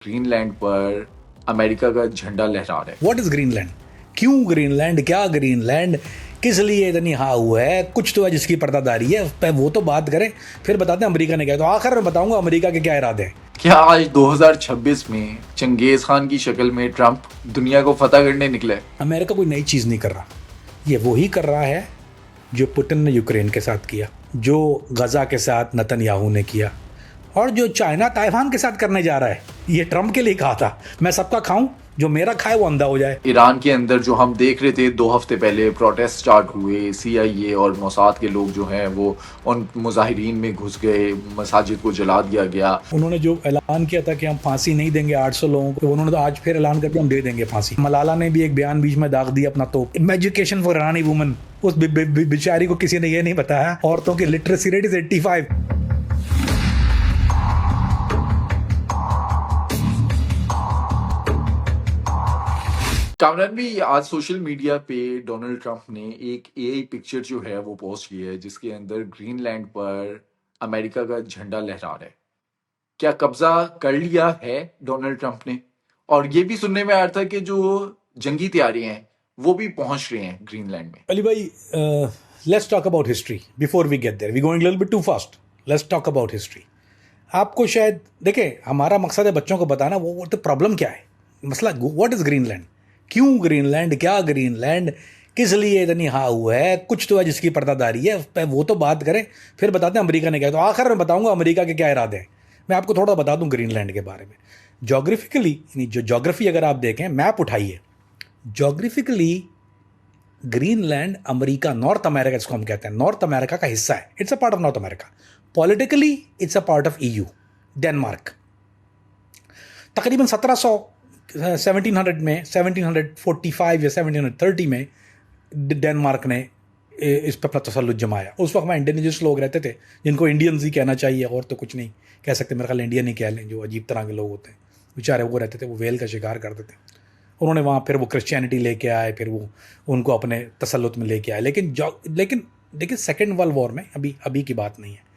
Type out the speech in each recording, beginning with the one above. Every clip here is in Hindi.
ग्रीनलैंड पर अमेरिका का झंडा लहरा रहा है। What is Greenland? क्यों ग्रीनलैंड? क्या ग्रीनलैंड? किस लिए इतनी हाउ है? कुछ तो है जिसकी पर्दादारी है, पे वो तो बात करें, फिर बताते हैं अमेरिका ने क्या। तो आखिर में बताऊंगा अमेरिका के क्या इरादे हैं। क्या आज 2026 में चंगेज खान की शक्ल में ट्रंप दुनिया को फतह करने निकले? अमेरिका कोई नई चीज़ नहीं कर रहा, ये वही कर रहा है जो पुतिन ने यूक्रेन के साथ किया, जो गजा के साथ नेतन्याहू ने किया, और जो चाइना ताइवान के साथ करने जा रहा है। ये ट्रंप के लिए कहा था, मैं सबका खाऊं, जो मेरा खाए वो अंधा हो जाए। ईरान के अंदर जो हम देख रहे थे 2 हफ्ते पहले प्रोटेस्ट स्टार्ट हुए, CIA और मोसाद के लोग जो हैं वो उन मुजाहिरीन में घुस गए, मसाजिद को जला दिया गया। उन्होंने जो ऐलान किया था कि हम फांसी नहीं देंगे 800 लोगों को, उन्होंने तो आज फिर ऐलान करके हम दे देंगे फांसी। मलाला ने भी एक बयान बीच में दाग दिया अपना, तो एजुकेशन फॉर ईरानी वुमन, उस बेचारी को किसी ने ये नहीं बताया औरतों की लिटरेसी रेट इज 85। कामरान भी आज सोशल मीडिया पे डोनाल्ड ट्रंप ने एक AI पिक्चर जो है वो पोस्ट की है, जिसके अंदर ग्रीनलैंड पर अमेरिका का झंडा लहरा रहा है। क्या कब्जा कर लिया है डोनाल्ड ट्रंप ने? और ये भी सुनने में आ रहा था कि जो जंगी तैयारियां हैं वो भी पहुंच रही हैं ग्रीनलैंड में। अली भाई, let's talk about history before we get there, we going little bit too fast. Let's talk about history. आपको शायद देखें, हमारा मकसद है बच्चों को बताना वो तो प्रॉब्लम क्या है, मसला व्हाट इज ग्रीनलैंड, क्यों ग्रीनलैंड, क्या ग्रीनलैंड, किस लिए इतनी हाउ है, कुछ तो है जिसकी पर्दादारी है, पे वो तो बात करें, फिर बताते हैं अमेरिका ने क्या। तो आखिर में बताऊंगा अमेरिका के क्या इरादे हैं। मैं आपको थोड़ा बता दूं ग्रीनलैंड के बारे में। जोग्राफिकली, यानी जो जोग्राफी अगर आप देखें, मैप उठाइए, geographically Greenland America, north America जिसको हम कहते हैं, नॉर्थ अमेरिका का हिस्सा है। It's a part of north America. Politically it's a part of EU, Denmark. तकरीबन 1700 में, 1745 या 1730 में डेनमार्क ने इस पर अपना तसल्लुत जमाया। उस वक्त में इंडिजिनस लोग रहते थे, जिनको इंडियंस ही कहना चाहिए, और तो कुछ नहीं कह सकते, मेरे ख्याल इंडियन ही कह लें। जो अजीब तरह के लोग होते हैं बेचारे, वो रहते थे, वो वेल का शिकार करते थे। उन्होंने वहाँ फिर वो क्रिश्चियनिटी लेके आए, फिर वो उनको अपने तसल्लुत में लेके आए। लेकिन देखिए, सेकेंड वर्ल्ड वॉर में, अभी की बात नहीं है,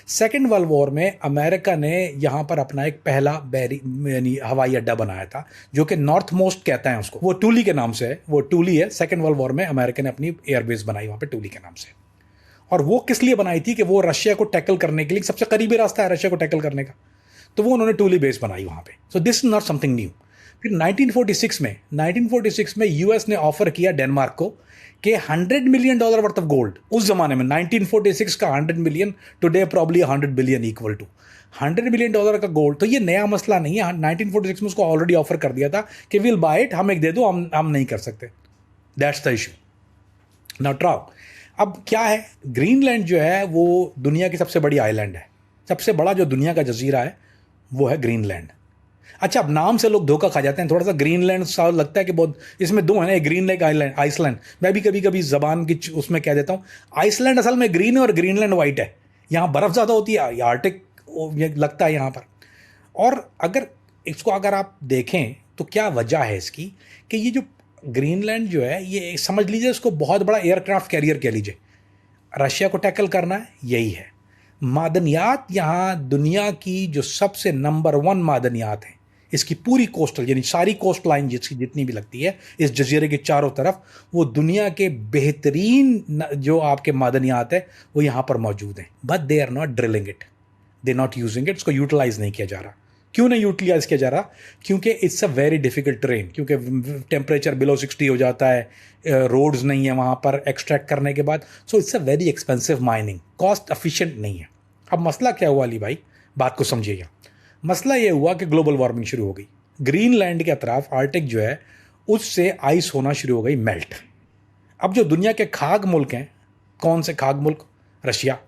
सेकेंड वर्ल्ड वॉर में अमेरिका ने यहाँ पर अपना एक पहला यानी हवाई अड्डा बनाया था, जो कि नॉर्थ मोस्ट कहता है उसको, वो टूली के नाम से है, वो टूली है। सेकेंड वर्ल्ड वॉर में अमेरिका ने अपनी एयरबेस बनाई वहाँ पे टूली के नाम से। और वो किस लिए बनाई थी कि वो रशिया को टैकल करने के लिए सबसे करीबी रास्ता है रशिया को टैकल करने का, तो वो उन्होंने टूली बेस बनाई वहाँ पे। So this is not something new. फिर 1946 में US ने ऑफर किया डेनमार्क को कि $100 मिलियन वर्थ ऑफ गोल्ड, उस जमाने में 1946 का 100 million, today probably 100 billion equal to $100 million का गोल्ड। तो ये नया मसला नहीं है, 1946 में उसको ऑलरेडी ऑफर कर दिया था कि विल बाय इट, हम एक दे दो, हम नहीं कर सकते। That's the issue. नाउ ट्राउ, अब क्या है, ग्रीनलैंड जो है वो दुनिया की सबसे बड़ी आइलैंड है, सबसे बड़ा जो दुनिया का जजीरा है वो है ग्रीनलैंड। अच्छा, अब नाम से लोग धोखा खा जाते हैं थोड़ा सा, ग्रीनलैंड सा लगता है कि बहुत, इसमें दो है ना, ग्रीनलैंड, आइसलैंड। मैं भी कभी कभी जबान की उसमें कह देता हूँ, आइसलैंड असल में ग्रीन है और ग्रीनलैंड वाइट है। यहाँ बर्फ़ ज़्यादा होती है, आर्टिक लगता है यहाँ पर। और अगर आप देखें तो क्या वजह है इसकी, कि ये जो ग्रीनलैंड जो है, ये समझ लीजिए इसको बहुत बड़ा एयरक्राफ्ट कैरियर कह लीजिए। रशिया को टैकल करना है, यही है। मादनियात यहाँ दुनिया की जो सबसे नंबर 1 मादनियात हैं, इसकी पूरी कोस्टल, यानी सारी कोस्ट लाइन जितनी भी लगती है इस जजीरे के चारों तरफ, वो दुनिया के बेहतरीन जो आपके मादनियात है वो यहाँ पर मौजूद हैं। But they are not drilling it, they not using it, इसको यूटिलाइज नहीं किया जा रहा। क्यों नहीं यूटिलाइज किया जा रहा? क्योंकि it's a very difficult train, क्योंकि टेम्परेचर बिलो 60 हो जाता है, रोड्स नहीं है वहाँ पर एक्सट्रैक्ट करने के बाद, so it's a very expensive mining, cost efficient नहीं है। अब मसला क्या हुआ अली भाई, बात को समझिएगा। मसला ये हुआ कि ग्लोबल वार्मिंग शुरू हो गई। ग्रीनलैंड के अतराफ आर्टिक जो है उससे आइस होना शुरू हो गई, मेल्ट। अब जो दुनिया के खाग मुल्क हैं, कौन से खाग मुल्क? रशिया,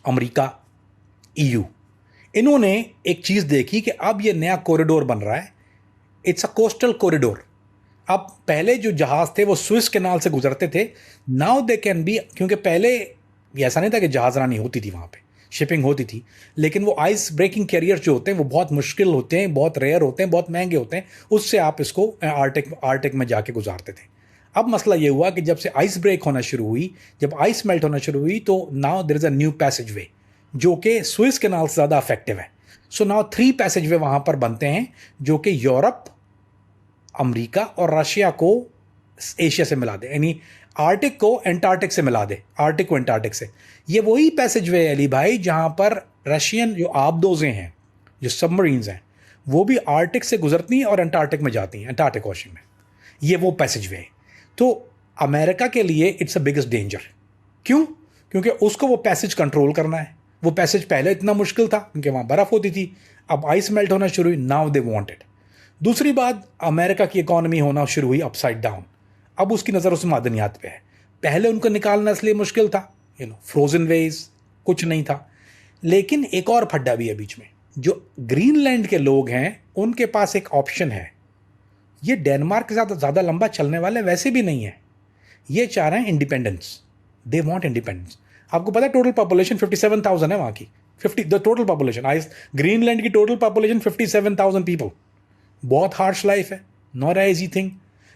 अमेरिका, EU, इन्होंने एक चीज़ देखी कि अब ये नया कॉरिडोर बन रहा है, इट्स अ कोस्टल कॉरिडोर। अब पहले जो जहाज़ थे वो स्विस कैनाल से गुजरते थे, नाउ दे कैन बी, क्योंकि पहले ऐसा नहीं था कि जहाज़रानी होती थी वहाँ पे, शिपिंग होती थी, लेकिन वो आइस ब्रेकिंग कैरियर जो होते हैं वो बहुत मुश्किल होते हैं, बहुत रेयर होते हैं, बहुत महंगे होते हैं, उससे आप इसको आर्टिक में जाके गुजारते थे। अब मसला ये हुआ कि जब से आइस ब्रेक होना शुरू हुई, जब आइस मेल्ट होना शुरू हुई, तो now there is a new passage way जो कि स्विस कैनाल से ज़्यादा अफेक्टिव है। सो नाउ 3 पैसेजवे वहां पर बनते हैं जो कि यूरोप, अमेरिका और रशिया को एशिया से मिला दे, यानी आर्टिक को एंटार्क्टिक से मिला दे, आर्टिक को एंटार्क्टिक से। ये वही पैसेजवे है अली भाई जहां पर रशियन जो आबदोजें हैं, जो सबमरीन्स हैं, वो भी आर्टिक से गुजरती हैं और एंटार्क्टिक में जाती हैं, एंटार्क्टिक ओशन में। ये वो पैसेजवे है। तो अमेरिका के लिए इट्स अ बिगेस्ट डेंजर। क्यों? क्योंकि उसको वो पैसेज कंट्रोल करना है। वो पैसेज पहले इतना मुश्किल था क्योंकि वहाँ बर्फ़ होती थी, अब आइस मेल्ट होना शुरू हुई, नाउ दे वांट इट। दूसरी बात, अमेरिका की इकॉनमी होना शुरू हुई अपसाइड डाउन। अब उसकी नज़र उस मादनियात पे है। पहले उनको निकालना इसलिए मुश्किल था, फ्रोजन वेज, कुछ नहीं था। लेकिन एक और फड्डा भी है बीच में। जो ग्रीनलैंड के लोग हैं उनके पास एक ऑप्शन है। ये डेनमार्क के साथ ज़्यादा लंबा चलने वाले वैसे भी नहीं है। ये चाह रहे हैं इंडिपेंडेंस, दे वांट इंडिपेंडेंस। आपको पता है टोटल पॉपुलेशन 57,000 है वहाँ की, 50 द टोटल पॉपुलेशन। ग्रीनलैंड की टोटल पॉपुलेशन 57,000 पीपल। बहुत हार्श लाइफ है, नॉट अ इजी थिंग।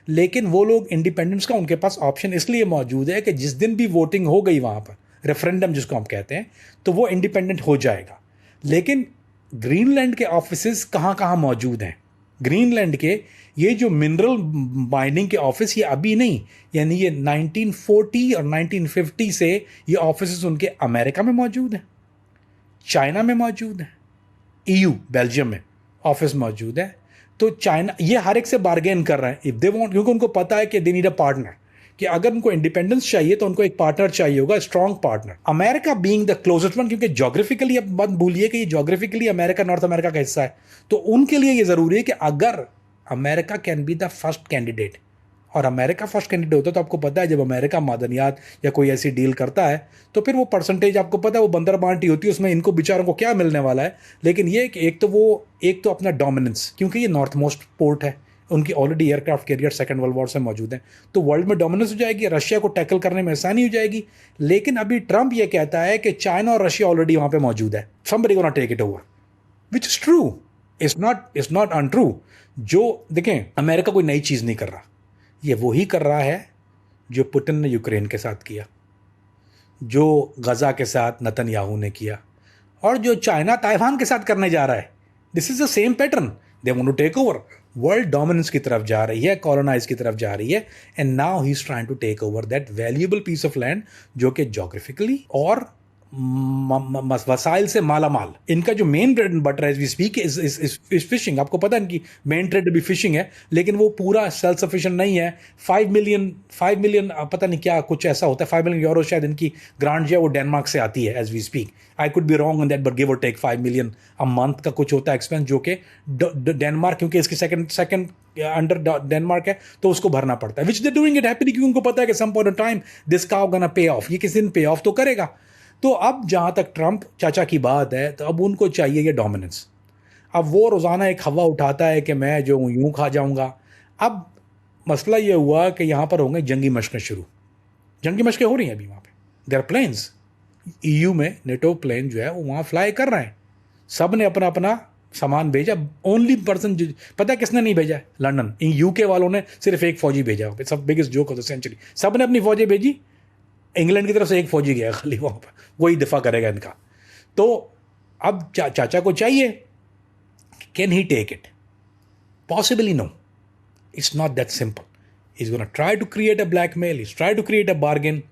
लेकिन वो लोग इंडिपेंडेंस का उनके पास ऑप्शन इसलिए मौजूद है कि जिस दिन भी वोटिंग हो गई वहाँ पर, रेफरेंडम जिसको हम कहते हैं, तो वो इंडिपेंडेंट हो जाएगा। लेकिन ग्रीनलैंड के ऑफिस कहाँ कहाँ मौजूद हैं? ग्रीनलैंड के ये जो मिनरल माइनिंग के ऑफिस, ये अभी नहीं, यानी ये 1940 और 1950 से ये ऑफिस उनके अमेरिका में मौजूद हैं, चाइना में मौजूद हैं, ईयू बेल्जियम में ऑफिस मौजूद है। तो चाइना ये हर एक से बार्गेन कर रहे हैं इफ दे वांट, क्योंकि उनको पता है कि दे नीड अ पार्टनर, कि अगर उनको इंडिपेंडेंस चाहिए तो उनको एक पार्टनर चाहिए होगा, strong partner. America being the closest one, क्योंकि ज्योग्राफिकली, अब मत भूलिए कि ये ज्योग्राफिकली अमेरिका नॉर्थ अमेरिका का हिस्सा है, तो उनके लिए ये जरूरी है कि अगर America can be the first candidate, और अमेरिका फर्स्ट कैंडिडेट होता है तो आपको पता है जब अमेरिका मादनियात या कोई ऐसी डील करता है तो फिर वो परसेंटेज आपको पता है वो बंदर बांटी होती है, उसमें इनको बेचारों को क्या मिलने वाला है। लेकिन ये कि एक तो अपना डोमिनेंस, क्योंकि ये नॉर्थ मोस्ट पोर्ट है, उनकी already aircraft carrier second world war से मौजूद हैं, तो वर्ल्ड में डोमिनेंस हो जाएगी, रशिया को टैकल करने में आसानी हो जाएगी। लेकिन अभी ट्रंप ये कहता है कि चाइना और रशिया ऑलरेडी वहाँ पे मौजूद है, somebody gonna take it over, which is true, it's not untrue। जो देखें, अमेरिका कोई नई चीज़ नहीं कर रहा, ये वही कर रहा है जो पुतिन ने यूक्रेन के साथ किया, जो गज़ा के साथ नेतन्याहू ने किया, और जो चाइना ताइवान के साथ करने जा रहा है। This is the same pattern, they want to take over, world dominance की तरफ जा रही है, कॉलोनाइज की तरफ जा रही है, and now he is trying to take over that valuable piece of land जो कि जोग्राफिकली और वसाइल से माला माल। इनका जो main bread and butter as we speak is fishing. आपको पता है इनकी मेन ट्रेड भी फिशिंग है, लेकिन वो पूरा सेल्फ सफिशिएंट नहीं है। 5 मिलियन पता नहीं क्या कुछ ऐसा होता है, 5 मिलियन यूरो शायद इनकी ग्रांट जो है वो डेनमार्क से आती है as we speak. I could be wrong on that, but give और टेक 5 मिलियन अ मंथ का कुछ होता है एक्सपेंस, जो कि डेनमार्क, क्योंकि इसकी सेकंड अंडर डेनमार्क है, तो उसको भरना पड़ता है, which they doing it happily, क्योंकि उनको पता है कि some point of time this cow gonna pay off, ये किसी दिन पे ऑफ तो करेगा। तो अब जहाँ तक ट्रंप चाचा की बात है, तो अब उनको चाहिए ये डोमिनेंस। अब वो रोज़ाना एक हवा उठाता है कि मैं जो हूँ यूँ खा जाऊँगा। अब मसला ये हुआ कि यहाँ पर होंगे जंगी मशक़ें शुरू, जंगी मशक़ें हो रही हैं अभी वहाँ पे, देयर प्लेन्स, ईयू में नेटो प्लेन जो है वो वहाँ फ्लाई कर रहे हैं, सब ने अपना अपना सामान भेजा। ओनली पर्सन पता है किसने नहीं भेजा है? लंदन। यूके वालों ने सिर्फ एक फौजी भेजा, सब biggest joke of the century, सब ने अपनी फौजी भेजी, इंग्लैंड की तरफ से एक फौजी गया खाली वहाँ पर, वही दिफा करेगा इनका। तो अब चाचा को चाहिए, can he take it? Possibly no, it's not that simple. Is gonna try to create a blackmail, is try to create a bargain.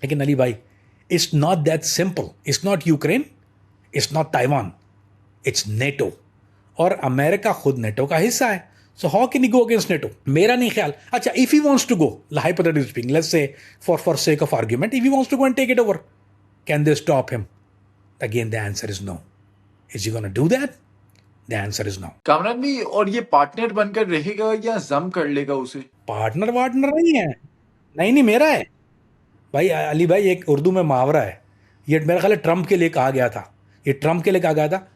लेकिन अली भाई, it's not that simple. It's not Ukraine, it's not Taiwan, it's NATO, और अमेरिका खुद नेटो का हिस्सा है। So how can he go against NATO? मेरा नहीं ख्याल। अच्छा, if he wants to go, hypothetically speaking, let's say for sake of argument, if he wants to go and take it over, can they stop him? Again, the answer is no. Is he going to do that? The answer is no. Kamran भी, और ये पार्टनर बनकर रहेगा या जम कर लेगा उसे? पार्टनर वार्टनर नहीं है, नहीं मेरा है भाई। अली भाई, एक उर्दू में मुहावरा है, ये मेरा ख्याल है ट्रंप के लिए कहा गया था, ये ट्रंप के लिए कहा गया था,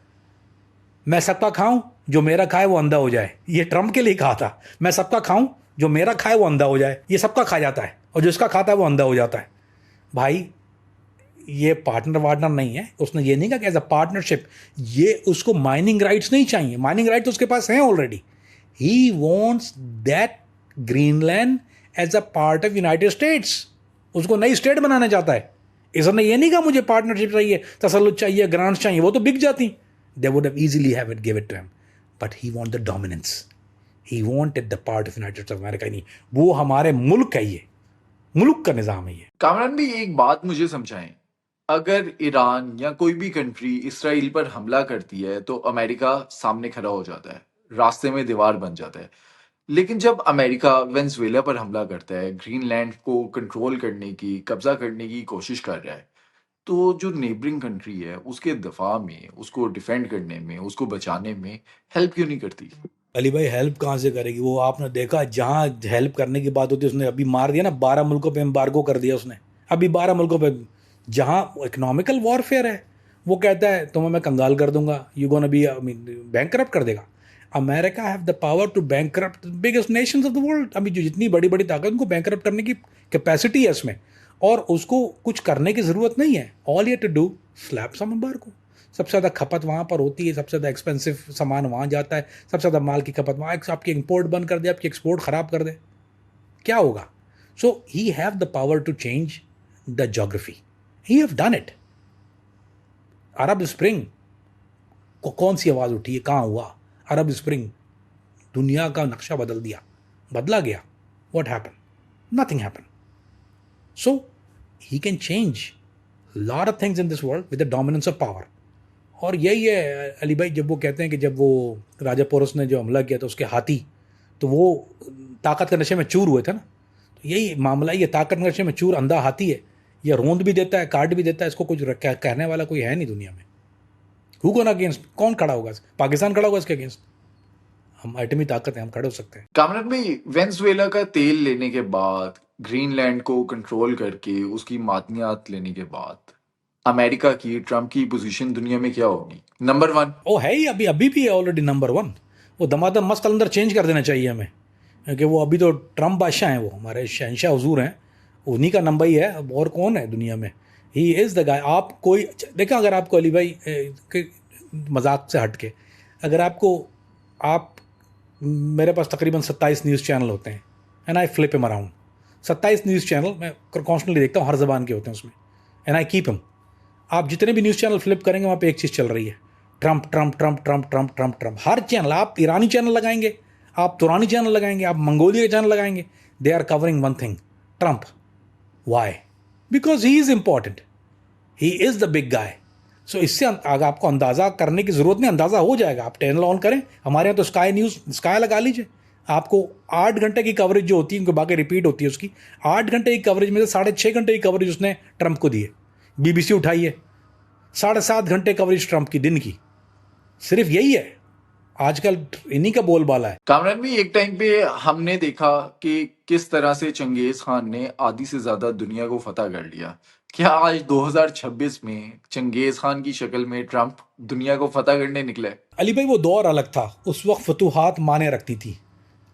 मैं सबका खाऊं जो मेरा खाए वो अंधा हो जाए। ये ट्रंप के लिए कहा था, मैं सबका खाऊं जो मेरा खाए वो अंधा हो जाए। ये सबका खा जाता है और जो इसका खाता है वो अंधा हो जाता है। भाई, ये पार्टनर वार्टनर नहीं है। उसने ये नहीं कहा कि एज अ पार्टनरशिप, ये उसको माइनिंग राइट्स नहीं चाहिए, माइनिंग राइट्स उसके पास हैं already. He wants that Greenland as a part of United States, उसको नई स्टेट बनाना चाहता है। इसने ये नहीं कहा मुझे पार्टनरशिप चाहिए, तसल्लुत चाहिए, ग्रांट्स चाहिए, वो तो बिक जाती। They would have easily have it give it to him, but he wanted the dominance. He wanted the part of United States of America. नहीं, वो हमारे मुल्क का ही है, मुल्क का निज़ाम है ये. कामरान भाई एक बात मुझे समझाएं, अगर ईरान या कोई भी कंट्री इसराइल पर हमला करती है तो अमेरिका सामने खड़ा हो जाता है, रास्ते में दीवार बन जाता है। लेकिन जब अमेरिका वेनेजुएला पर हमला करता है, ग्रीनलैंड को कंट्रोल करने की, कब्जा करने की कोशिश कर रहा है, तो जो नेबरिंग कंट्री है उसके दफा में, उसको डिफेंड करने में, उसको बचाने में हेल्प क्यों नहीं करती? अली भाई हेल्प कहाँ से करेगी? वो आपने देखा जहाँ हेल्प करने की बात होती है उसने अभी मार दिया ना, 12 मुल्कों पे एम्बार्गो कर दिया उसने, अभी 12 मुल्कों पे. जहाँ इकोनॉमिकल वॉरफेयर है वो कहता है तुम्हें मैं कंगाल कर दूंगा, यू गोना बी बैंकरप्ट कर देगा. America have the power to bankrupt biggest nations of the world. अभी जो जितनी बड़ी बड़ी ताकत उनको बैंकरप्ट करने की कैपेसिटी है इसमें, और उसको कुछ करने की ज़रूरत नहीं है. All you to do slap some embargo. सबसे ज़्यादा खपत वहाँ पर होती है, सबसे ज़्यादा एक्सपेंसिव सामान वहाँ जाता है, सबसे ज़्यादा माल की खपत वहाँ. आपकी इंपोर्ट बंद कर दे, आपकी एक्सपोर्ट ख़राब कर दे, क्या होगा? So he have the power to change the geography. He have done it. Arab spring को कौन सी आवाज़ उठी है, कहाँ हुआ? अरब स्प्रिंग दुनिया का नक्शा बदल दिया, बदला गया. What happen? Nothing happen. So he can change lot of things in this world with the dominance of power. और यही है अली भाई, जब वो कहते हैं कि जब वो राजा पोरस ने जो हमला किया था उसके हाथी, तो वो ताकत के नशे में चूर हुए थे ना. तो यही मामला, ये ताकत के नशे में चूर अंधा हाथी है. ये रोंद भी देता है, काट भी देता है, इसको कुछ कहने वाला कोई है नहीं दुनिया में. Who gonna against? कौन खड़ा होगा? पाकिस्तान खड़ा होगा इसके अगेंस्ट? हम एटमी ताकत है, हम खड़े हो सकते हैं. कामरान भाई, वेनेजुएला का तेल लेने के बाद, ग्रीनलैंड को कंट्रोल करके उसकी मादनियात लेने के बाद, अमेरिका की, ट्रम्प की पोजीशन दुनिया में क्या होगी? नंबर 1? ओ है ही, अभी अभी भी है ऑलरेडी नंबर 1. वो दमादम मस्त कलंदर चेंज कर देना चाहिए हमें, क्योंकि वो अभी तो ट्रम्प बादशाह हैं, वो हमारे शहंशाह हुजूर हैं, उन्हीं का नंबर ही है. अब और कौन है दुनिया में? ही इज़ द गाय. आप कोई देखा, अगर आपको अली भाई मजाक से हट के, अगर आपको, आप, मेरे पास तकरीबन 27 न्यूज़ चैनल होते हैं, and I flip him around. 27 news channel मैं कॉन्स्टेंटली देखता हूँ, हर ज़बान के होते हैं उसमें, एंड आई कीप हिम. आप जितने भी न्यूज़ चैनल फ्लिप करेंगे वहाँ पे एक चीज़ चल रही है, Trump Trump Trump Trump Trump Trump Trump. हर चैनल, आप ईरानी चैनल लगाएंगे, आप तुरानी चैनल लगाएंगे, आप मंगोलिया के चैनल लगाएंगे, they are covering one thing, Trump. Why? Because he is important, he is the big guy. So इससे अगर आपको अंदाज़ा करने की ज़रूरत नहीं, अंदाज़ा हो जाएगा. आप चैनल ऑन करें, हमारे यहाँ तो स्काई न्यूज़, स्काई लगा लीजिए, आपको 8 घंटे की कवरेज जो होती है, उनको बाकी रिपीट होती है उसकी, 8 घंटे की कवरेज में से 6.5 घंटे की कवरेज उसने ट्रम्प को दी है. BBC उठाइए, 7.5 घंटे कवरेज ट्रम्प की दिन की. सिर्फ यही है आजकल, इन्हीं का बोलबाला है. कामरान भी, एक टाइम पे हमने देखा कि किस तरह से चंगेज खान ने आधी से ज्यादा दुनिया को फतह कर लिया. क्या आज 2026 में चंगेज खान की शक्ल में ट्रम्प दुनिया को फतह करने निकले? अली भाई वो दौर अलग था, उस वक्त फतूहात माने रखती थी.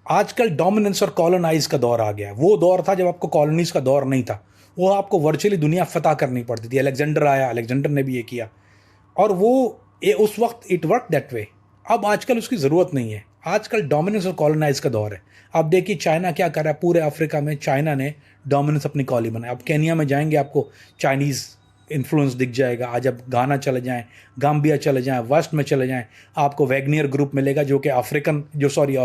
आजकल डोमिनेंस और कॉलोनाइज का दौर आ गया है. वो दौर था जब आपको कॉलोनीज का दौर नहीं था, वो आपको वर्चुअली दुनिया फतह करनी पड़ती थी. अलेक्जेंडर आया, अलेक्जेंडर ने भी ये किया, और वो उस वक्त इट वर्क दैट वे. अब आजकल उसकी ज़रूरत नहीं है. आजकल डोमिनेंस और कॉलोनाइज का दौर है. अब देखिए चाइना क्या कर रहा है, पूरे अफ्रीका में चाइना ने डोमिनेंस अपनी कॉलोनी बनाई. अब केनिया में जाएंगे आपको चाइनीज़ इन्फ्लुएंस दिख जाएगा. आज अब घाना चले जाएं, गाम्बिया चले जाएं, वेस्ट में चले जाएं, आपको वैगनियर ग्रुप मिलेगा, जो कि अफ्रीकन, जो सॉरी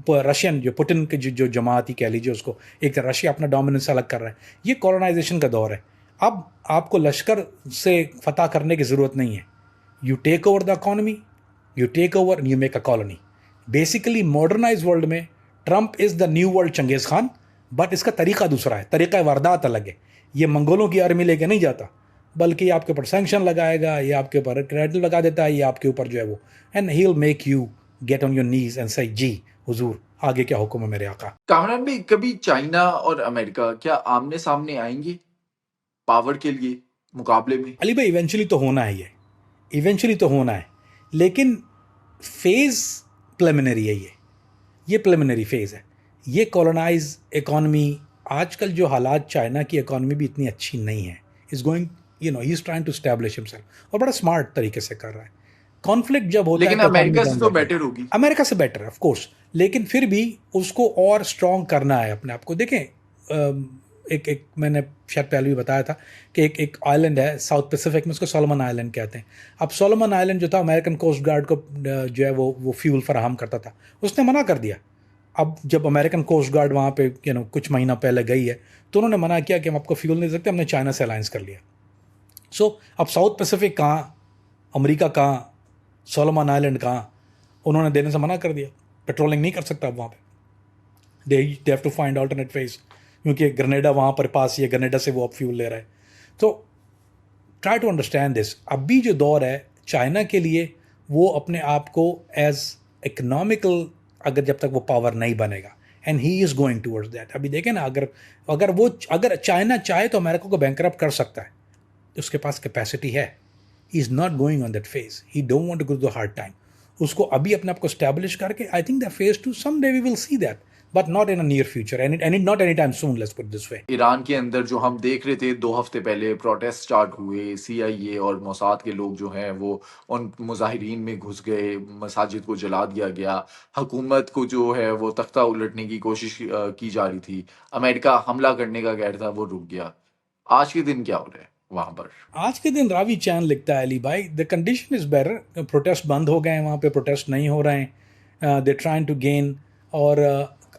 रशियन, जो पुतिन के जो जमात ही कह लीजिए उसको, एक तरह रशिया अपना डोमिनेंस अलग कर रहा है. ये कॉलोनाइजेशन का दौर है. अब आपको लश्कर से फतह करने की ज़रूरत नहीं है. You take over the economy, you take over and you make a colony. Basically modernize world में Trump is the new world Genghis Khan, but इसका तरीका दूसरा है, तरीका वारदात अलग है. ये मंगोलों की आर्मी लेके नहीं जाता, बल्कि आपके ऊपर सैंक्शन लगाएगा, ये आपके ऊपर क्रेडिट लगा देता है, ये आपके ऊपर जो है वो, and he will make you get on your knees and से जी हुजूर, आगे क्या हुक्म है मेरे आका. कामरान भी, कभी चाइना और अमेरिका क्या आमने सामने आएंगे पावर के लिए मुकाबले में? अली भाई इवेंचुअली तो होना है, इवेंचुअली तो होना है, लेकिन फेज़ प्रिलिमिनरी है. ये प्रिलिमिनरी फेज़ है. ये कॉलोनाइज इकॉनमी, आजकल जो हालात, चाइना की इकॉनमी भी इतनी अच्छी नहीं है. Is going, you know, he is trying to establish himself, और बड़ा स्मार्ट तरीके से कर रहा है. कॉन्फ्लिक्ट जब होता है, लेकिन तो अमेरिका से तो बेटर होगी. अमेरिका से बेटर है ऑफ कोर्स, लेकिन फिर भी उसको और स्ट्रॉन्ग करना है अपने आप को. देखें एक एक मैंने शायद पहले भी बताया था कि एक एक आइलैंड है साउथ पैसिफिक में, उसको सोलोमन आइलैंड कहते हैं. अब सोलोमन आइलैंड जो था अमेरिकन कोस्ट गार्ड को जो है वो फ्यूल फराहम करता था, उसने मना कर दिया. अब जब अमेरिकन कोस्ट गार्ड वहाँ पे कुछ महीना पहले गई है तो उन्होंने मना किया कि हम आपको फ्यूल नहीं दे सकते, हमने चाइना से अलायंस कर लिया. सो अब साउथ पैसिफिक कहाँ, अमेरिका कहाँ, सोलोमन आइलैंड कहाँ, उन्होंने देने से मना कर दिया. पेट्रोलिंग नहीं कर सकता अब वहाँ पे. They have to find alternate ways, क्योंकि ग्रेनेडा वहाँ पर पास ही है, ग्रेनेडा से वो अब फ्यूल ले रहा है. तो ट्राई टू अंडरस्टैंड दिस. अभी जो दौर है चाइना के लिए, वो अपने आप को एज इकोनॉमिकल, अगर जब तक वो पावर नहीं बनेगा, and he is going towards that. अभी देखें ना, अगर चाइना चाहे तो अमेरिका को बैंकरप्ट कर सकता है, उसके पास कैपेसिटी है. He is not going on that phase. He don't want to go to the hard time. उसको अभी अपने आप को स्टैब्लिश करके, I think that phase to some day we will see that, but not in a near future and not any time soon, let's put this way. Iran के अंदर जो हम देख रहे थे 2 हफ्ते पहले प्रोटेस्ट स्टार्ट हुए, CIA और मोसाद के लोग जो हैं वो उन मुजाहिरीन में घुस गए, मसाजिद को जला दिया गया, हुकूमत को जो है वो तख्ता उलटने की कोशिश की जा रही थी, अमेरिका हमला करने का कह रहा था, वो रुक गया. आज के दिन क्या हो रहा है वहाँ पर? आज के दिन रावी चैन लिखता है, अली भाई, the condition is better. Protest बंद हो गए हैं, वहाँ पे प्रोटेस्ट नहीं हो रहे हैं. They trying to gain. और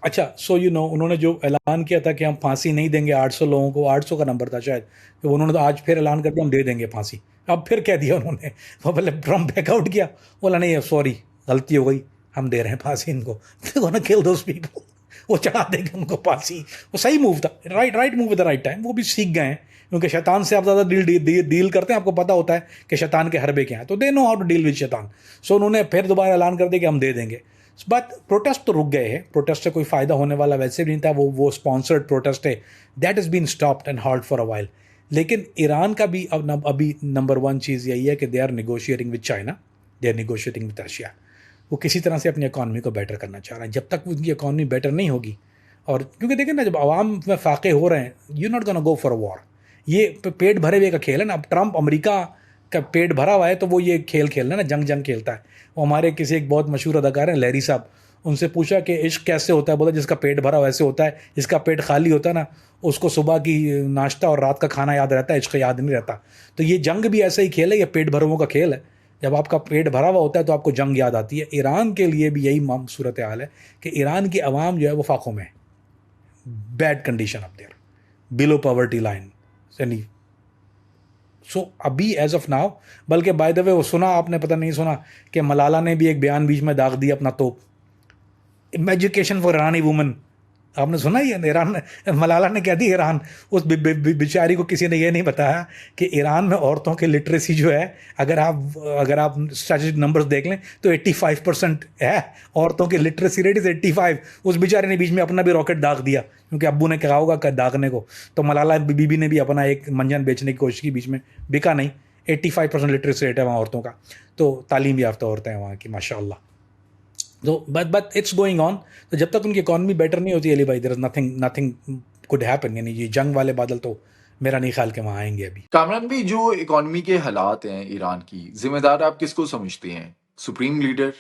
अच्छा, सो उन्होंने जो ऐलान किया था कि हम फांसी नहीं देंगे 800 लोगों को, 800 का नंबर था शायद, तो उन्होंने तो आज फिर ऐलान कर दिया हम दे देंगे फांसी. अब फिर कह दिया उन्होंने, वो पहले ट्रम्प बैकआउट किया, बोला नहीं सॉरी गलती हो गई, हम दे रहे हैं फांसी इनको. किल दोस पीपल. वो चढ़ा देंगे उनको फांसी. वो सही मूव था, right move at the right time. वो भी सीख गए हैं, क्योंकि शैतान से आप ज़्यादा डील करते हैं, आपको पता होता है कि शैतान के हरबे क्या हैं, तो they know how to deal with shaitan. So उन्होंने फिर दोबारा ऐलान कर दिया कि हम दे देंगे. बट प्रोटेस्ट तो रुक गए हैं. प्रोटेस्ट से कोई फ़ायदा होने वाला वैसे भी नहीं था. वो स्पॉन्सर्ड प्रोटेस्ट है, that is been stopped and halt for a while. लेकिन ईरान का भी अभी नंबर 1 चीज़ यही है कि they are negotiating with China, they are negotiating with Russia. वो किसी तरह से अपनी इकॉनमी को बेटर करना चाह रहे हैं. जब तक उनकी इकॉनमी बेटर नहीं होगी, और क्योंकि देखें ना, जब आवाम में फाके हो रहे हैं, you not gonna go for a war. ये पेट भरे हुए का खेल है ना. अब ट्रम्प अमेरिका का पेट भरा हुआ है, तो वो ये खेल खेलना ना, जंग खेलता है. वो हमारे किसी एक बहुत मशहूर अदाकार हैं लहरी साहब, उनसे पूछा कि इश्क कैसे होता है, बोला जिसका पेट भरा वैसे होता है, जिसका पेट खाली होता है ना, उसको सुबह की नाश्ता और रात का खाना याद रहता है, इश्क याद नहीं रहता. तो ये जंग भी ऐसा ही खेल है, ये पेट भरों का खेल है. जब आपका पेट भरा हुआ होता है तो आपको जंग याद आती है. ईरान के लिए भी यही सूरत हाल है कि ईरान की आवाम जो है वो फाकों में है. Bad condition up there, below poverty line. So अभी एज ऑफ नाउ, बल्कि बाय द वे वो सुना आपने, पता नहीं सुना, कि मलाला ने भी एक बयान बीच में दाग दिया अपना तोप, एजुकेशन फॉर ईरानी वुमन. आपने सुना ही है, ईरान, मलाला ने क्या दी ईरान, उस बेचारी को किसी ने ये नहीं बताया कि ईरान में औरतों की लिटरेसी जो है, अगर आप स्टैटिस्टिक नंबर्स देख लें तो 85% है औरतों की लिटरेसी रेट इज़ 85. उस बेचारे ने बीच में अपना भी रॉकेट दाग दिया, क्योंकि अब्बू ने कहा होगा दागने को. तो मलाला बीबी ने भी अपना एक मंजन बेचने की कोशिश की, बीच में बिका नहीं. 85% लिटरेसी रेट है वहाँ औरतों का. तो तालीम याफ्ता औरतें हैं वहाँ की, माशाअल्लाह. तो बट इट्स गोइंग ऑन. तो जब तक उनकी इकॉनमी बेटर नहीं होती, अली भाई, there is nothing could happen. यानी ये जंग वाले बादल तो मेरा नहीं ख्याल के वहाँ आएंगे अभी. कामरान भाई, जो इकॉनमी के हालात हैं ईरान की, जिम्मेदार आप किसको समझते हैं? Supreme leader?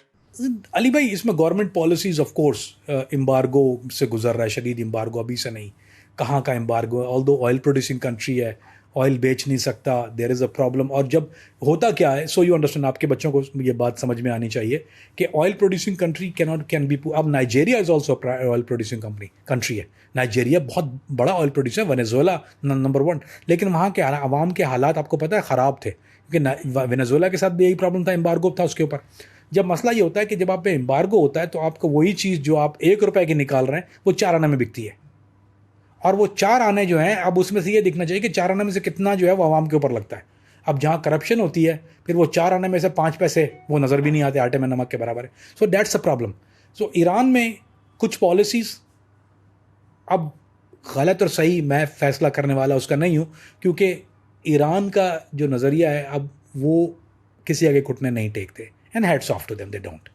अली भाई, इसमें government policies of course, embargo से गुजर रहा है, शदीद एम्बार्गो, अभी से नहीं, कहाँ का एम्बार्गो है. ऑल्दो ऑयल प्रोड्यूसिंग कंट्री है, ऑयल बेच नहीं सकता, देयर इज़ अ प्रॉब्लम. और जब होता क्या है, सो यू अंडरस्टैंड, आपके बच्चों को ये बात समझ में आनी चाहिए कि oil producing country can be. अब Nigeria is also oil producing country है. नाइजेरिया बहुत बड़ा ऑयल प्रोड्यूसर है, वेनेजुएला नंबर 1. लेकिन वहाँ के आवाम के हालात आपको पता है ख़राब थे, क्योंकि वेनेजुएला के साथ भी यही प्रॉब्लम था, एम्बार्गो था उसके ऊपर. जब मसला ये होता है कि जब आप पे एम्बार्गो होता है तो आपको वही चीज़ जो आप 1 रुपए की निकाल रहे हैं वो 4 आने में बिकती है. और वो 4 आने जो हैं, अब उसमें से ये दिखना चाहिए कि 4 आने में से कितना जो है वो आवाम के ऊपर लगता है. अब जहाँ करप्शन होती है, फिर वो 4 आने में से 5 पैसे वो नज़र भी नहीं आते, आटे में नमक के बराबर है. So that's a problem. So Iran में कुछ पॉलिसीज़, अब गलत और सही मैं फ़ैसला करने वाला उसका नहीं हूँ, क्योंकि ईरान का जो नज़रिया है अब वो किसी आगे घुटने नहीं टेकते. And hats off to them, they don't.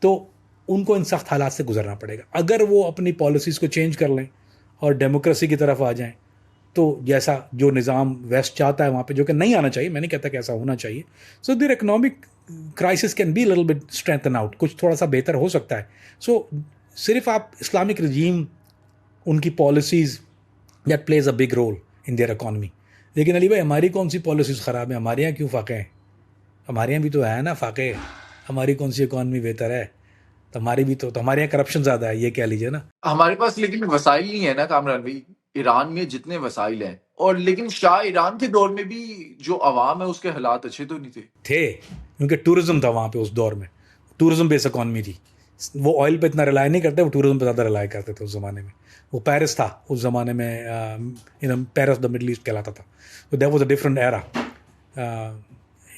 तो उनको इन सख्त हालात से गुजरना पड़ेगा. अगर वो अपनी पॉलिसीज़ को चेंज कर लें और डेमोक्रेसी की तरफ आ जाएं, तो जैसा जो निज़ाम वेस्ट चाहता है वहाँ पे, जो कि नहीं आना चाहिए, मैं नहीं कहता कि ऐसा होना चाहिए. So their economic crisis can be little bit strengthen out, कुछ थोड़ा सा बेहतर हो सकता है. सो सिर्फ आप इस्लामिक रजीम, उनकी policies that plays a big role in their economy. लेकिन अली भाई हमारी कौन सी पॉलिसीज़ ख़राब हैं? हमारे यहाँ क्यों फाके हैं? हमारे यहाँ भी तो है ना फाके. हमारी कौन सी इकॉनमी बेहतर है? तो हमारी भी तो हमारे यहाँ करप्शन ज़्यादा है, ये कह लीजिए ना. हमारे पास लेकिन वसाइल नहीं है ना कामरान भाई. ईरान में जितने वसाइल हैं, और लेकिन शाह ईरान के दौर में भी जो अवाम है उसके हालात अच्छे तो नहीं थे. क्योंकि टूरिज्म था वहाँ पे उस दौर में. टूरिज्म बेस्ड इकॉनमी थी. वो ऑयल पे इतना रिलाय नहीं करते, वो टूरिज्म पे ज़्यादा रिलाय करते थे उस ज़माने में. वो पेरिस था उस ज़माने में, पेरिस द मिडल ईस्ट कहलाता था. तो that was a different era.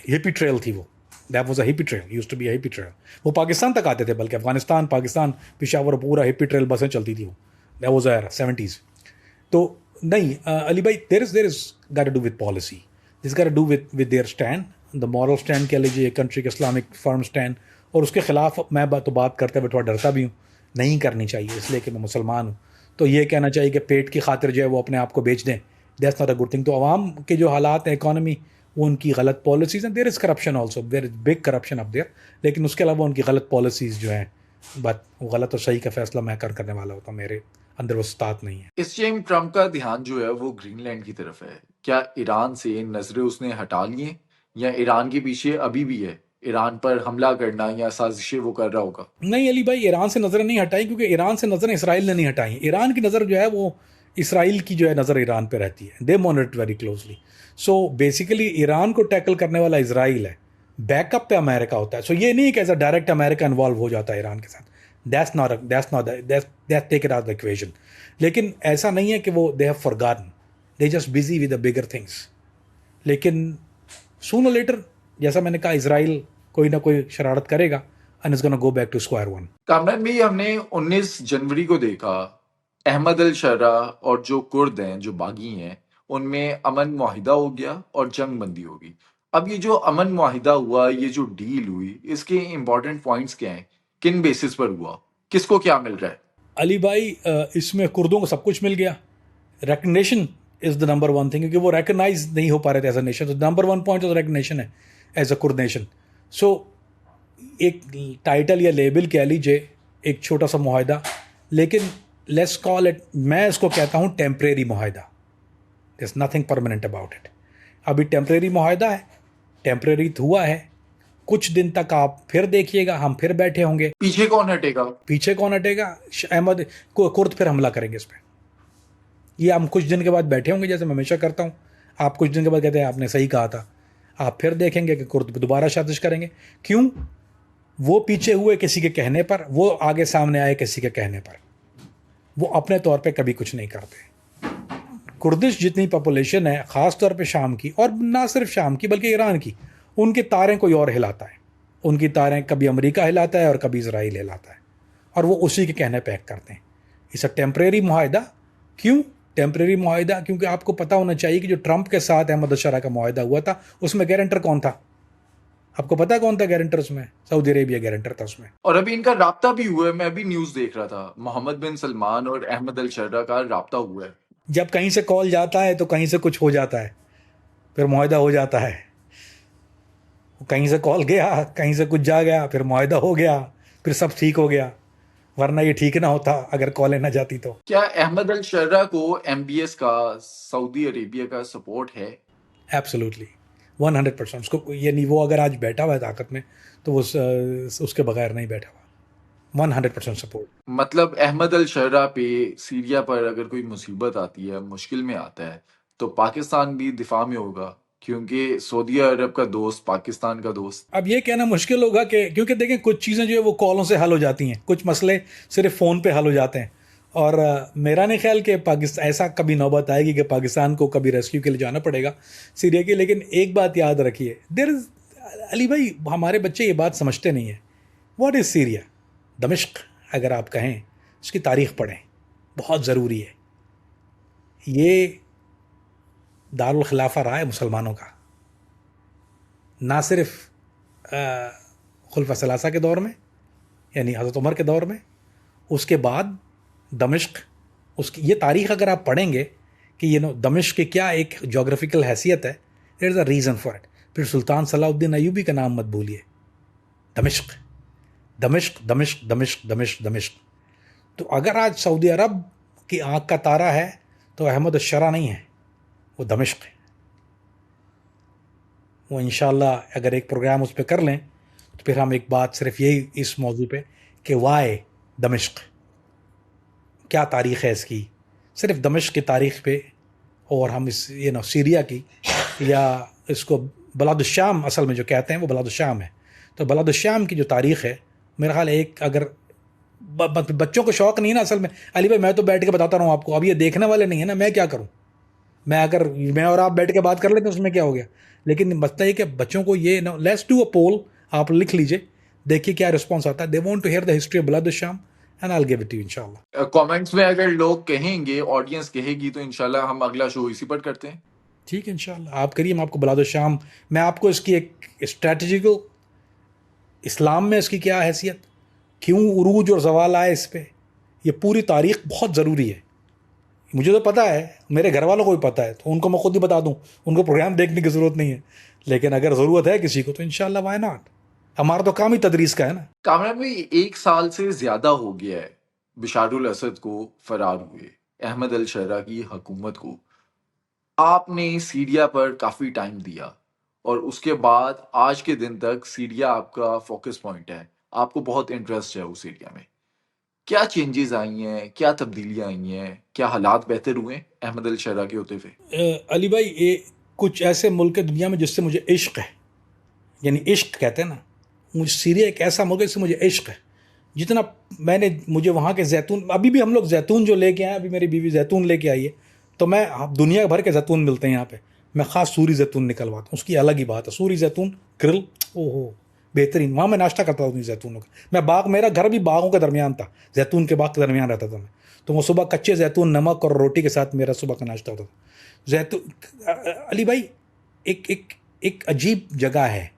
Hippie trail थी वो. That was a hippie trail, used to be a hippie trail. वो पाकिस्तान तक आते थे, बल्कि अफगानिस्तान, पाकिस्तान, पेशावर, पूरा हिपी ट्रेल बसें चलती थी वो. That was a era 70s. तो नहीं, अली भाई, there is got to do with policy. This got to do with their stand, the moral stand कह लीजिए, कंट्री के इस्लामिक फर्म स्टैंड. और उसके ख़िलाफ़ मैं बात करते हुए थोड़ा डरता भी हूँ. नहीं करनी चाहिए, इसलिए कि मैं मुसलमान हूँ. तो ये कहना चाहिए कि पेट की खातिर जो है वो अपने आप को बेच दें, that's not a good thing. तो आवाम के जो हालात हैं, इकॉनमी, वो उनकी गलत पॉलिसीज़ हैं. There is corruption also, there is big corruption up there. लेकिन उसके अलावा उनकी गलत पॉलिसीज़ जो हैं, बट वो गलत और सही का फैसला मैं करने वाला होता हूँ. मेरे अंदर वो स्तात नहीं है. इस टाइम ट्रम्प का ध्यान जो है वो ग्रीनलैंड की तरफ है. क्या ईरान से नजरें उसने हटा ली हैं, या ईरान के पीछे अभी भी है ईरान पर हमला करना या साजिशें वो कर रहा होगा? नहीं अली भाई, ईरान से नज़रें नहीं हटाई, क्योंकि ईरान से नज़रें इसराइल ने नहीं हटाई. ईरान की नज़र जो है वो इसराइल की जो है नज़र ईरान पे रहती है. They monitor very closely. So basically Iran को टैकल करने वाला इसराइल है, बैकअप पे अमेरिका होता है. सो ये नहीं है कि as a direct America involve हो जाता है ईरान के साथ. That's take it out the equation. लेकिन ऐसा नहीं है कि वो they have forgotten, they just busy with the bigger things. लेकिन सूनर लेटर, जैसा मैंने कहा, इसराइल कोई ना कोई शरारत करेगा and it's going to go back to square one. Kamran भाई, हमने 19 जनवरी को देखा अहमद अल शर्रा और जो कुर्द हैं, जो बागी हैं, उनमें अमन मुआहिदा हो गया और जंग बंदी हो गई. अब ये जो अमन मुआहिदा हुआ, ये जो डील हुई, इसके इम्पोर्टेंट पॉइंट्स क्या हैं? किन बेसिस पर हुआ? किसको क्या मिल रहा है? अली भाई, इसमें कुर्दों को सब कुछ मिल गया. Recognition is the number one thing, क्योंकि वो रिकगनाइज नहीं हो पा रहे थे एज अ नेशन. तो नंबर वन पॉइंट तो रिकग्निशन है एज अ कुर्द नेशन. सो एक टाइटल या लेबल कह लीजिए, एक छोटा सा मुआहिदा. लेकिन लेट्स कॉल इट, मैं इसको कहता हूँ टेम्परेरी मुआहिदा. There is nothing permanent about it. अभी टेम्परेरी मुआहिदा है, टेम्परेरी हुआ है. कुछ दिन तक आप फिर देखिएगा, हम फिर बैठे होंगे. पीछे कौन हटेगा? पीछे कौन हटेगा? अहमद कुर्द फिर हमला करेंगे इस पर. ये हम कुछ दिन के बाद बैठे होंगे, जैसे मैं हमेशा करता हूँ. आप कुछ दिन के बाद कहते हैं आपने सही कहा था, आप फिर देखेंगे कि कुर्द दोबारा साजिश करेंगे. क्यों? वो पीछे हुए किसी के कहने पर, वो आगे सामने आए किसी के कहने पर. वो अपने तौर पे कभी कुछ नहीं करते. कुर्दिश जितनी पॉपुलेशन है, ख़ास तौर पे शाम की, और ना सिर्फ शाम की बल्कि ईरान की, उनकी तारें कोई और हिलाता है. उनकी तारें कभी अमेरिका हिलाता है और कभी इसराइल हिलाता है, और वो उसी के कहने पे एक्ट करते हैं. इस टेम्परेरी मुआहिदा. क्यों टेम्परेरी मुआहिदा? क्योंकि आपको पता होना चाहिए कि जो ट्रंप के साथ अहमद शरा का मुआहिदा हुआ था, उसमें गारंटर कौन था? आपको पता कौन था गारंटर उसमें? सऊदी अरेबिया गारंटर था उसमें. और अभी इनका राब्ता भी हुआ है. मैं अभी न्यूज़ देख रहा था, मोहम्मद बिन सलमान और अहमद अल शर्रा का राब्ता हुआ है. जब कहीं से कॉल जाता है तो कहीं से कुछ हो जाता है, फिर मुआहिदा हो जाता है. कहीं से कॉल गया, कहीं से कुछ जा गया, फिर मुआहिदा हो गया, फिर सब ठीक हो गया. वरना ये ठीक ना होता अगर कॉलें ना जाती तो. क्या अहमद अल शर्रा को MBS का, सऊदी अरेबिया का सपोर्ट है? एब्सोल्युटली 100%. उसको ये नहीं, वो अगर आज बैठा हुआ है ताकत में, तो वो उसके बगैर नहीं बैठा हुआ. 100% सपोर्ट. मतलब अहमद अल शर्रा पे, सीरिया पर अगर कोई मुसीबत आती है, मुश्किल में आता है, तो पाकिस्तान भी दिफा में होगा, क्योंकि सऊदी अरब का दोस्त पाकिस्तान का दोस्त. अब ये कहना मुश्किल होगा कि, क्योंकि देखें कुछ चीज़ें जो है वो कॉलों से हल हो जाती हैं, कुछ मसले सिर्फ फ़ोन पे हल हो जाते हैं. और मेरा नहीं ख्याल कि पाकिस्तान ऐसा कभी नौबत आएगी कि पाकिस्तान को कभी रेस्क्यू के लिए जाना पड़ेगा सीरिया के. लेकिन एक बात याद रखिए, देयर इज़, अली भाई, हमारे बच्चे ये बात समझते नहीं हैं. What is Syria? दमिश्क अगर आप कहें, उसकी तारीख़ पढ़ें, बहुत ज़रूरी है. ये दारुल खिलाफा रहा है मुसलमानों का, ना सिर्फ खुलफा सलासा के दौर में, यानी हज़रत उमर के दौर में, उसके बाद दमिश्क. उसकी ये तारीख़ अगर आप पढ़ेंगे कि ये दमिश्क की क्या एक जोग्राफिकल हैसियत है, there is a reason for it. फिर सुल्तान सलाहुद्दीन अयूबी का नाम मत भूलिए. दमिश्क दमिश्क दमिश्क दमिश्क दमिश्क दमिश्क. तो अगर आज सऊदी अरब की आँख का तारा है तो अहमद अश-शरा नहीं है, वो दमिश्क है। वो इंशाल्लाह अगर एक प्रोग्राम उस पर कर लें तो फिर हम एक बात सिर्फ यही इस मौजू पे कि वाई दमिश्क, क्या तारीख़ है इसकी, सिर्फ दमिश्क की तारीख़ पे, और हम इस सीरिया की, या इसको बलादुश्शाम असल में जो कहते हैं वो बलादुश्शाम है। तो बलादुश्शाम की जो तारीख़ है, मेरा ख्याल एक अगर बच्चों को शौक़ नहीं है ना असल में, अली भाई मैं तो बैठ के बताता रहा हूँ आपको, अब ये देखने वाले नहीं है ना, मैं क्या करूँ, मैं और आप बैठ के बात कर लेते हैं उसमें क्या हो गया। लेकिन मसला ये कि बच्चों को ये ना, लेट्स डू अ पोल, आप लिख लीजिए, देखिए क्या रिस्पॉन्स आता है। They want to hear the history of बलादुश्शाम and I will give it to you इंशाल्लाह। कमेंट्स में अगर लोग कहेंगे, ऑडियंस कहेगी, तो इंशाल्लाह हम अगला शो इसी पर करते हैं। ठीक है इंशाल्लाह, आप करिए, मैं आपको बलादुश्शाम, मैं आपको इसकी एक स्ट्रेटजिकल, इस्लाम में इसकी क्या हैसियत, क्यों उरूज और ज़वाल आए इस पर, ये पूरी तारीख़ बहुत ज़रूरी है। मुझे तो पता है, मेरे घर वालों को भी पता है, तो उनको मैं खुद ही बता दूं, उनको प्रोग्राम देखने की ज़रूरत नहीं है। लेकिन अगर ज़रूरत है किसी को तो इंशाल्लाह व्हाई नॉट, हमारा तो काम ही तदरीस का है ना। कामरान भाई, 1 साल से ज़्यादा हो गया है बिशारुल असद को फरार हुए, अहमद अल-शरा की हुकूमत को। आपने सीरिया पर काफ़ी टाइम दिया और उसके बाद आज के दिन तक सीरिया आपका फोकस पॉइंट है, आपको बहुत इंटरेस्ट है उस एरिया में। क्या चेंजेस आई हैं, क्या तब्दीलियाँ आई हैं, क्या हालात बेहतर हुए अहमद अल-शरा के होते हुए? अली भाई, ये कुछ ऐसे मुल्क है दुनिया में जिससे मुझे इश्क है, यानी इश्क कहते हैं ना, मुझे सीरिया एक ऐसा मुल्क है जिससे मुझे इश्क है। जितना मुझे वहाँ के जैतून, अभी भी हम लोग जैतून जो लेके आए, अभी मेरी बीवी जैतून लेके आई है, तो मैं दुनिया भर के जैतून मिलते हैं यहाँ पे, मैं ख़ास सूरी जैतून निकलवाता हूँ, उसकी अलग ही बात है। सूरी जैतून ग्रिल, ओहो बेहतरीन, वहाँ मैं नाश्ता करता हूँ जैतूनों का। मैं बाग, मेरा घर भी बागों के दरमियान था, जैतून के बाग के दरमियान रहता था मैं, तो वो सुबह कच्चे जैतून नमक और रोटी के साथ मेरा सुबह का नाश्ता होता था। जैतून, अली भाई, एक एक एक अजीब जगह है,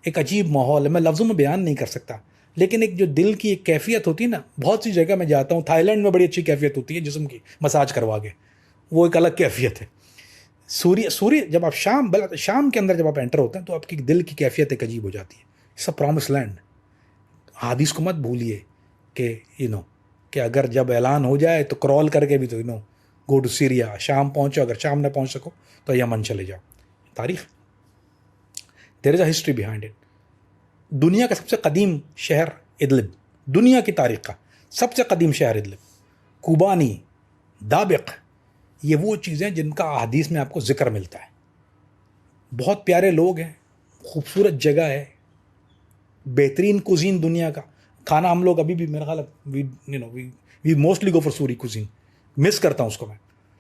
एक अजीब माहौल है, मैं लफ्ज़ों में बयान नहीं कर सकता। लेकिन एक जो दिल की एक कैफियत होती है ना, बहुत सी जगह मैं जाता हूँ, थाईलैंड में बड़ी अच्छी कैफियत होती है जिस्म की, मसाज करवा के, वो एक अलग कैफियत है। सूर्य जब आप शाम के अंदर जब आप एंटर होते हैं तो आपकी दिल की कैफियत एक अजीब हो जाती है। It's a promise land. हादीस को मत भूलिए कि कि अगर जब ऐलान हो जाए तो क्रॉल करके भी तो गो टू सीरिया, शाम पहुँचो, अगर शाम ना पहुँच सको तो यमन चले जाओ। तारीख़, there is a history behind it. दुनिया का सबसे कदीम शहर इदलिब, दुनिया की तारीख़ का सबसे कदीम शहर इदलिब, कुबानी, दाबिक, ये वो चीज़ें जिनका हदीस में आपको ज़िक्र मिलता है। बहुत प्यारे लोग हैं, खूबसूरत जगह है, बेहतरीन कुजीन दुनिया का खाना हम लोग अभी भी, मेरा ख्याल वी मोस्टली गो फॉर सूरी कुजीन, मिस करता हूँ उसको मैं।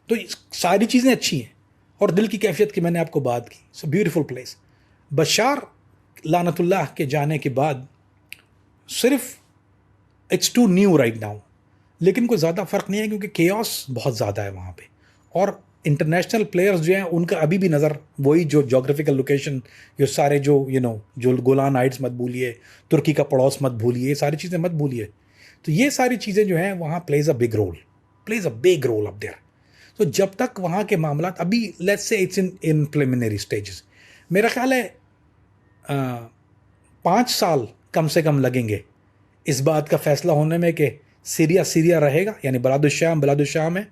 तो सारी चीज़ें अच्छी हैं, और दिल की कैफियत की मैंने आपको बात की। It's a beautiful place. Bashar लानतुल्लाह के जाने के बाद सिर्फ it's too new right now, लेकिन कोई ज़्यादा फ़र्क नहीं है क्योंकि केओस बहुत ज़्यादा है वहाँ पे, और इंटरनेशनल प्लेयर्स जो हैं उनका अभी भी नज़र वही जो जोग्राफिकल लोकेशन, जो सारे जो जो गोलान हाइट्स मत भूलिए, तुर्की का पड़ोस मत भूलिए, ये सारी चीज़ें मत भूलिए। तो ये सारी चीज़ें जो हैं वहाँ plays a big role up there. तो जब तक वहाँ के मामला अभी, let's say it's in preliminary stages, मेरा ख्याल है 5 साल कम से कम लगेंगे इस बात का फैसला होने में कि सीरिया रहेगा, यानी बलादुश्शाम है,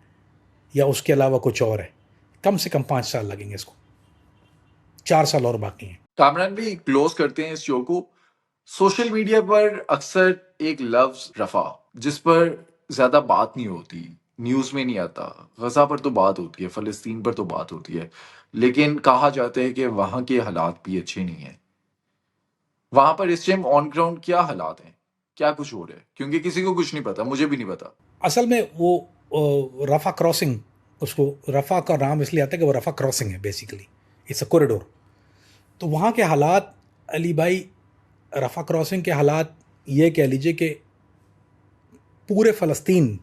या उसके अलावा कुछ और है। कम से कम 5 साल लगेंगे इसको, 4 साल और बाकी हैं। कामरान भी क्लोज करते हैं इस शो को। सोशल मीडिया पर अक्सर एक लफ्ज रफा, जिस पर ज्यादा बात नहीं होती, न्यूज में नहीं आता। गजा पर तो बात होती है, फलस्तीन पर तो बात होती है, लेकिन कहा जाता है कि वहां के हालात भी अच्छे नहीं है। वहां पर इस टाइम ऑन ग्राउंड क्या हालात हैं, क्या कुछ हो रहा है? क्योंकि किसी को कुछ नहीं पता, मुझे भी नहीं पता। असल में वो रफ़ा क्रॉसिंग, उसको रफ़ा का नाम इसलिए आता है कि वो रफ़ा क्रॉसिंग है, बेसिकली इट्स अ कॉरिडोर। तो वहाँ के हालात अली भाई, रफ़ा क्रॉसिंग के हालात ये कह लीजिए कि पूरे फ़लस्तीन,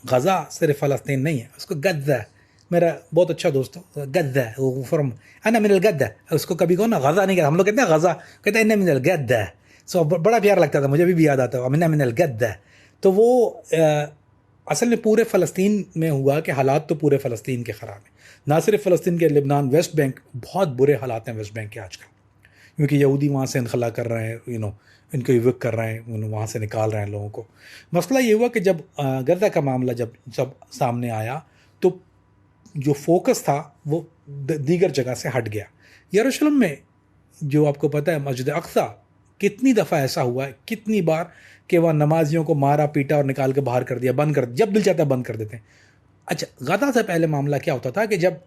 गज़ा सिर्फ फ़लस्तीन नहीं है, उसको गद्दा, मेरा बहुत अच्छा दोस्त हो गद्दा, वो फ्रॉम अना मिनल गद्दा, उसको कभी कहो ना गज़ा नहीं कहते, हम लोग कहते हैं गज़ा, कहते हैं इन्ना मिनल गद्दा। सो बड़ा प्यार लगता था मुझे, भी याद आता है इन्ना मिनल गद्दा। तो वो असल में पूरे फ़लस्तीन में हुआ कि हालात तो पूरे फ़लस्तीन के ख़राब हैं, ना सिर्फ फ़लस्तीन के, लिबनान, वेस्ट बैंक, बहुत बुरे हालात हैं वेस्ट बैंक के आजकल, क्योंकि यहूदी वहाँ से इनखला कर रहे हैं, इनको इविक कर रहे हैं, वहाँ से निकाल रहे हैं लोगों को। मसला ये हुआ कि जब गद्दा का मामला जब सामने आया तो जो फोकस था वो दीगर जगह से हट गया। यरूशलेम में जो आपको पता है मस्जिद अक्सा, कितनी दफ़ा ऐसा हुआ है, कितनी बार कि वह नमाजियों को मारा पीटा और निकाल के बाहर कर दिया, बंद कर, जब दिल चाहता बंद कर देते हैं। अच्छा, गदा से पहले मामला क्या होता था कि जब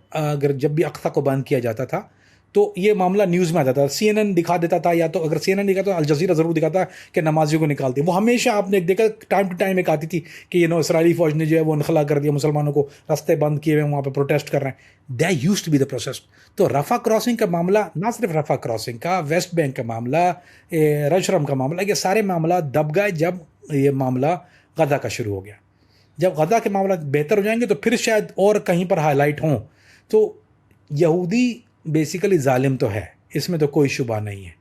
भी अक्सा को बंद किया जाता था तो ये मामला न्यूज़ में आता था, CNN दिखा देता था, या तो अगर CNN दिखा तो अल जज़ीरा ज़रूर दिखाता कि नमाजियों को निकालते। वो हमेशा आपने देखा टाइम टू टाइम एक आती थी कि इसराइली फ़ौज ने जो है वो इनखला कर दिया, मुसलमानों को रास्ते बंद किए हुए, वहाँ पे प्रोटेस्ट कर रहे हैं। That used to be the process. तो रफ़ा क्रॉसिंग का मामला, ना सिर्फ रफ़ा क्रॉसिंग का, वेस्ट बैंक का मामला, रशरम का मामला, ये सारे मामला दब गए जब ये मामला गदा का शुरू हो गया। जब गदा के मामला बेहतर हो जाएंगे तो फिर शायद और कहीं पर हाईलाइट हों। तो यहूदी बेसिकली जालिम तो है, इसमें तो कोई शुबा नहीं है।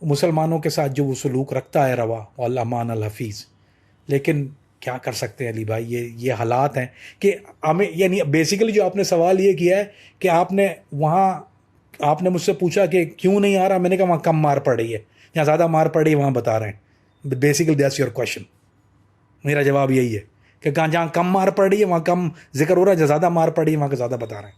मुसलमानों के साथ जो वो सलूक रखता है रवा, अल्लाह मान अल हफीज़। लेकिन क्या कर सकते हैं अली भाई, ये हालात हैं कि हमें, यानी बेसिकली जो आपने सवाल ये किया है कि आपने मुझसे पूछा कि क्यों नहीं आ रहा, मैंने कहा वहाँ कम मार पड़ रही है, यहाँ ज़्यादा मार पड़ रही है वहाँ बता रहे हैं। Basically that's your question. मेरा जवाब यही है कि जहाँ कम मार पड़ रही है वहाँ कम जिक्र हो रहा है, जहाँ ज़्यादा मार पड़ रही है वहाँ का ज़्यादा बता रहे हैं।